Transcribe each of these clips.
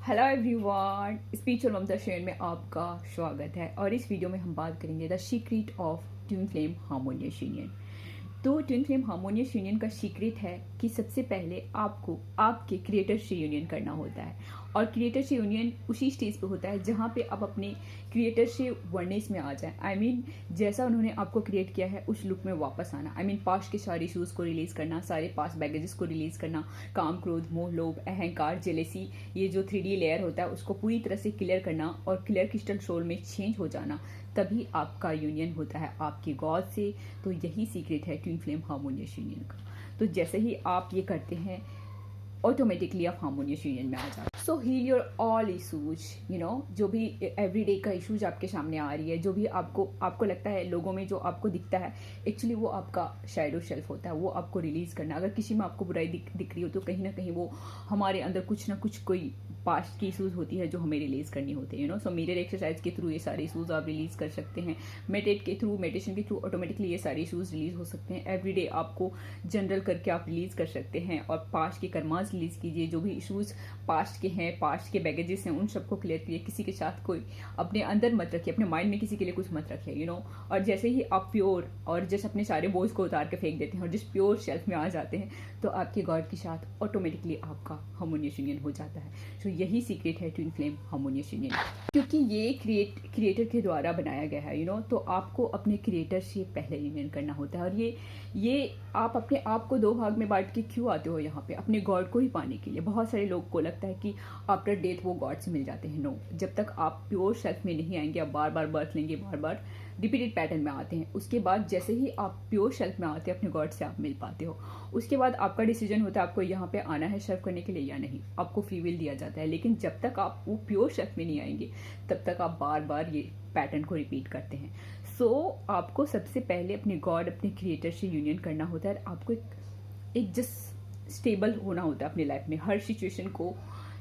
Hello everyone, spiritual ममता share में आपका स्वागत है। और इस वीडियो में हम बात करेंगे the secret of twin flame harmonious union. तो ट्विन फ्लेम हार्मोनियस यूनियन का सीक्रेट है कि सबसे पहले आपको आपके क्रिएटर से यूनियन करना होता है। और क्रिएटर से यूनियन उसी स्टेज पे होता है जहाँ पे आप अपने क्रिएटर से वननेस में आ जाए। आई मीन जैसा उन्होंने आपको क्रिएट किया है उस लुक में वापस आना। आई मीन पास्ट के सारे इशूज़ को रिलीज़ करना, सारे पास्ट बैगेजेस को रिलीज़ करना, काम, क्रोध, मोह, लोभ, अहंकार, जेलेसी, ये जो 3D लेयर होता है उसको पूरी तरह से क्लियर करना और क्लियर क्रिस्टल सोल में चेंज हो जाना। तभी आपका यूनियन होता है आपके गॉड से। तो यही सीक्रेट है ट्विन फ्लेम हार्मोनियस यूनियन का। तो जैसे ही आप ये करते हैं ऑटोमेटिकली आप हार्मोनियस यूनियन में आ जाते। सो हील योर ऑल इशूज, जो भी एवरीडे का इशूज आपके सामने आ रही है, जो भी आपको लगता है लोगों में जो आपको दिखता है, एक्चुअली वो आपका शैडो सेल्फ होता है। वो आपको रिलीज करना। अगर किसी में आपको बुराई दिख रही हो तो कहीं ना कहीं वो हमारे अंदर कुछ ना कुछ कोई पास्ट की इशूज होती है जो हमें रिलीज करनी होती है। सो मिरर एक्सरसाइज के थ्रू ये सारे इशूज आप रिलीज कर सकते हैं। मेडिटेशन के थ्रू ऑटोमेटिकली ये सारे इशूज रिलीज हो सकते हैं। एवरीडे आपको जनरल करके आप रिलीज कर सकते हैं और पास्ट के कर्मास रिलीज कीजिए। जो भी इशूज पास्ट के हैं, पास्ट के बैगेजेस हैं, उन सबको क्लियर कीजिए। किसी के साथ कोई अपने अंदर मत रखिए, अपने माइंड में किसी के लिए कुछ मत रखिए। और जैसे ही आप प्योर और जैसे अपने सारे बोझ को उतार के फेंक देते हैं और जिस प्योर सेल्फ में आ जाते हैं तो आपके गॉड के साथ ऑटोमेटिकली आपका हार्मोनियस यूनियन हो जाता है। सो यही सीक्रेट है ट्विन फ्लेम हार्मोनियस यूनियन, क्योंकि ये क्रिएटर के द्वारा बनाया गया है। तो आपको अपने क्रिएटर से पहले यूनियन करना होता है। और ये आप अपने आप को दो भाग में बांट के क्यों आते हो यहाँ पे? अपने गॉड को ही पाने के लिए। बहुत सारे लोग को लगता है कि आफ्टर डेथ वो गॉड से मिल जाते हैं। नो, जब तक आप प्योर सेल्फ में नहीं आएंगे, आप बार बार बर्थ लेंगे, बार बार रिपीटेड पैटर्न में आते हैं। उसके बाद जैसे ही आप प्योर सेल्फ में आते हैं अपने गॉड से आप मिल पाते हो। उसके बाद आपका डिसीजन होता है आपको यहाँ पे आना है सर्व करने के लिए या नहीं। आपको फ्री विल दिया जाता है। लेकिन जब तक आप वो प्योर सेल्फ में नहीं आएंगे तब तक आप बार बार ये पैटर्न को रिपीट करते हैं। सो आपको सबसे पहले अपने गॉड, अपने क्रिएटर से यूनियन करना होता है। आपको एक जस्ट स्टेबल होना होता है अपनी लाइफ में। हर सिचुएशन को,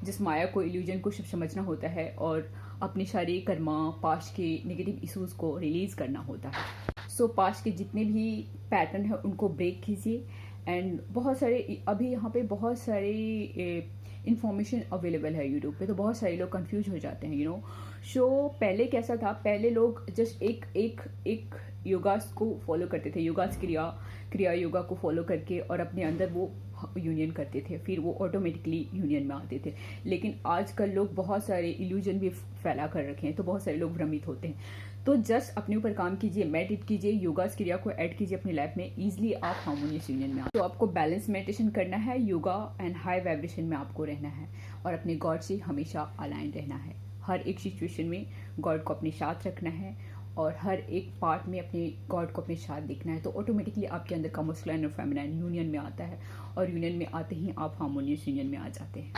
जिस माया को, इल्यूजन को सब समझना होता है और अपने सारे कर्मा, पास्ट के नेगेटिव इश्यूज को रिलीज करना होता है। सो पास्ट के जितने भी पैटर्न है उनको ब्रेक कीजिए। एंड बहुत सारे अभी यहाँ पे बहुत सारे इंफॉर्मेशन अवेलेबल है यूट्यूब पे, तो बहुत सारे लोग कंफ्यूज हो जाते हैं। सो पहले कैसा था? पहले लोग जस्ट एक योगास को फॉलो करते थे, योगास क्रिया योगा को फॉलो करके और अपने अंदर वो यूनियन करते थे, फिर वो ऑटोमेटिकली यूनियन में आते थे। लेकिन आजकल लोग बहुत सारे इल्यूजन भी फैला कर रखे हैं, तो बहुत सारे लोग भ्रमित होते हैं। तो जस्ट अपने ऊपर काम कीजिए, मेडिटेट कीजिए, योगा क्रिया को ऐड कीजिए अपनी लाइफ में, इजीली आप हार्मोनियस यूनियन में तो आपको बैलेंस मेडिटेशन करना है, योगा एंड हाई वाइब्रेशन में आपको रहना है और अपने गॉड से हमेशा अलाइन रहना है। हर एक सिचुएशन में गॉड को अपने साथ रखना है और हर एक पार्ट में अपने गॉड को अपने साथ दिखना है। तो ऑटोमेटिकली आपके अंदर का मस्कुलाइन और फेमिनाइन यूनियन में आता है और यूनियन में आते ही आप हार्मोनियस यूनियन में आ जाते हैं।